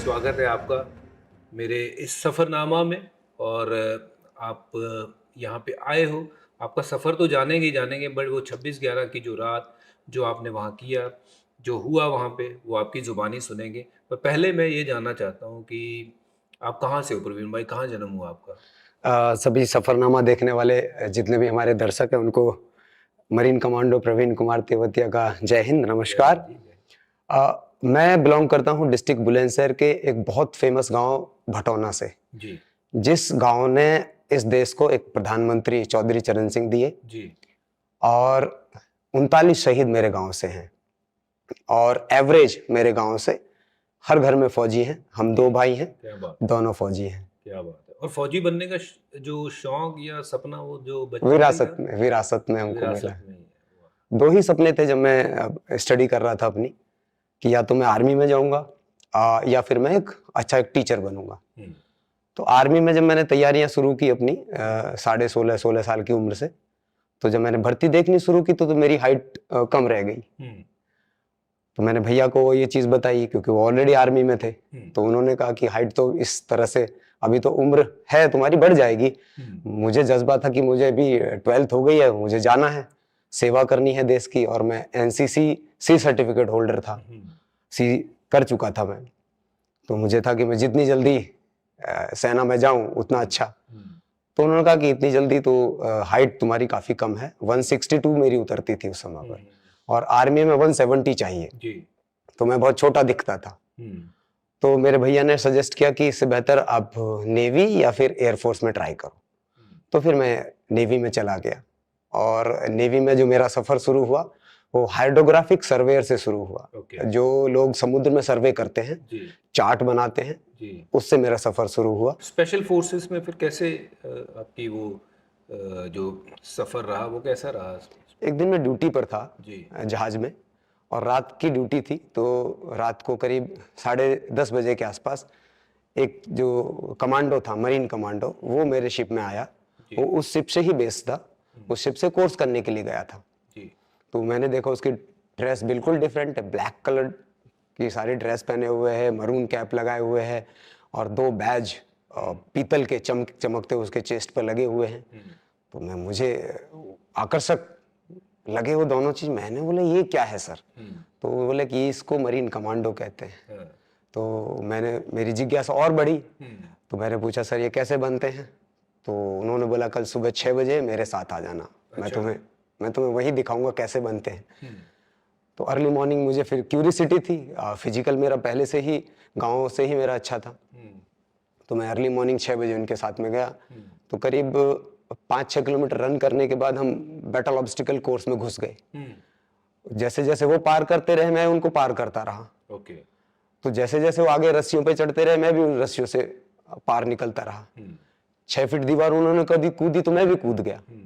स्वागत है आपका मेरे इस सफ़रनामा में। और आप यहाँ पे आए हो। आपका सफ़र तो जानेंगे ही जानेंगे, बट वो 26/11 की जो रात, जो आपने वहाँ किया, जो हुआ वहाँ पे, वो आपकी ज़ुबानी सुनेंगे। पर पहले मैं ये जानना चाहता हूँ कि आप कहाँ से हो प्रवीण भाई, कहाँ जन्म हुआ आपका? सभी सफ़रनामा देखने वाले जितने भी हमारे दर्शक हैं उनको मरीन कमांडो प्रवीण कुमार तेवतिया का जय हिंद, जय हिंद नमस्कार। जी, जय। मैं बिलॉन्ग करता हूँ डिस्ट्रिक्ट बुलंदशहर के एक बहुत फेमस गांव भटौना से, जी, जिस गांव ने इस देश को एक प्रधानमंत्री चौधरी चरण सिंह दिए जी। और 39 शहीद मेरे गांव से हैं और एवरेज मेरे गांव से हर घर में फौजी हैं। हम जी, दो भाई हैं, क्या बात है, दोनों फौजी हैं। क्या बात है। और फ़ौजी बनने का जो शौक या सपना, वो जो बचपन से ही विरासत था? में विरासत में हमको मिला विरासत है। में ही है। वाह! दो ही सपने थे जब मैं स्टडी कर रहा था अपनी, कि या तो मैं आर्मी में जाऊंगा या फिर मैं एक टीचर बनूंगा। हुँ, तो आर्मी में जब मैंने तैयारियां शुरू की अपनी 16.5 साल की उम्र से, तो जब मैंने भर्ती देखनी शुरू की तो मेरी हाइट कम रह गई। हुँ, तो मैंने भैया को ये चीज़ बताई क्योंकि वो ऑलरेडी आर्मी में थे। हुँ, तो उन्होंने कहा कि हाइट तो इस तरह से अभी तो उम्र है तुम्हारी, बढ़ जाएगी। हुँ, मुझे जज्बा था कि मुझे भी 12th हो गई है, मुझे जाना है, सेवा करनी है देश की। और मैं एनसीसी सी सर्टिफिकेट होल्डर था, हुँ, सी कर चुका था मैं। तो मुझे था कि मैं जितनी जल्दी सेना में जाऊं उतना हुँ, अच्छा। हुँ, तो उन्होंने कहा कि इतनी जल्दी तो हाइट तुम्हारी काफ़ी कम है, 162 मेरी उतरती थी उस समय हुँ, पर, और आर्मी में 170 चाहिए। जी, तो मैं बहुत छोटा दिखता था। हुँ, तो मेरे भैया ने सजेस्ट किया कि इससे बेहतर आप नेवी या फिर एयरफोर्स में ट्राई करो। हुँ, तो फिर मैं नेवी में चला गया और नेवी में जो मेरा सफ़र शुरू हुआ वो हाइड्रोग्राफिक सर्वेयर से शुरू हुआ। ओके, जो लोग समुद्र में सर्वे करते हैं, जी, चार्ट बनाते हैं, जी। उससे मेरा सफ़र शुरू हुआ। स्पेशल फ़ोर्सेस में फिर कैसे आपकी वो जो सफ़र रहा, वो कैसा रहा? एक दिन मैं ड्यूटी पर था जी, जहाज में, और रात की ड्यूटी थी। तो रात को करीब 10:30 बजे के आसपास एक जो कमांडो था, मरीन कमांडो, वो मेरे शिप में आया। जी, वो उस शिप से ही बेस्ड था, हुँ, उस शिप से कोर्स करने के लिए गया था। जी, तो मैंने देखा उसकी ड्रेस बिल्कुल डिफरेंट है, ब्लैक कलर की सारी ड्रेस पहने हुए है, मरून कैप लगाए हुए है और दो बैज हुँ, पीतल के चमकते उसके चेस्ट पर लगे हुए हैं। हुँ, तो मैं मुझे आकर्षक लगे वो दोनों चीज। मैंने बोला ये क्या है सर? हुँ, तो वो बोले कि इसको मरीन कमांडो कहते हैं। हाँ, तो मेरी जिज्ञासा और बढ़ी। हुँ, तो मैंने पूछा सर ये कैसे बनते हैं? तो उन्होंने बोला कल सुबह 6 बजे मेरे साथ आ जाना, मैं अच्छा, तुम्हें मैं तुम्हें वही दिखाऊंगा कैसे बनते हैं। हुँ, तो अर्ली मॉर्निंग मुझे फिर क्यूरिसिटी थी, फिजिकल मेरा पहले से ही, गाँव से ही मेरा अच्छा था। हुँ, तो मैं अर्ली मॉर्निंग 6 बजे उनके साथ में गया। हुँ, तो करीब 5-6 किलोमीटर रन करने के बाद हम बैटल ऑब्स्टिकल कोर्स में घुस गए। हुँ, जैसे जैसे वो पार करते रहे मैं उनको पार करता रहा। ओके, तो जैसे जैसे वो आगे रस्सियों पे चढ़ते रहे मैं भी उन रस्सियों से पार निकलता रहा। हुँ, 6 फीट दीवार उन्होंने कभी कूदी तो मैं भी कूद गया। हुँ,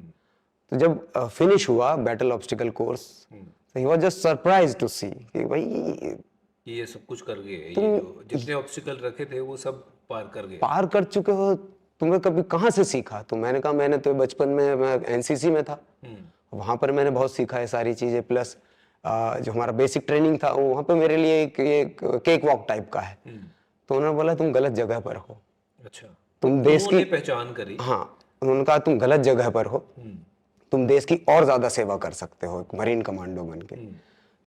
तो जब फिनिश हुआ बैटल ऑब्स्टिकल कोर्स, हुँ, तो he was just surprise to see कि भाई कि ये सब कुछ कर गए, ये तुम जो जितने ऑब्स्टिकल रखे थे वो सब पार कर गए। पार कर चुके हो, तुम्हें कभी कहाँ से सीखा? तो मैंने कहा मैंने तो बचपन में मैं एनसीसी में था, हुँ, वहाँ पर मैंने बहुत सीखा है सारी चीज़ें। प्लस जो हमारा बेसिक ट्रेनिंग था वो वहाँ पे मेरे लिए एक केक वॉक टाइप का है। हुँ, तो उन्होंने बोला तुम गलत जगह पर हो, अच्छा, तुम देश की, उन्होंने पहचान करी। हाँ, उन्होंने कहा तुम गलत जगह पर हो, हुँ, तुम देश की और ज़्यादा सेवा कर सकते हो एक मरीन कमांडो बन के।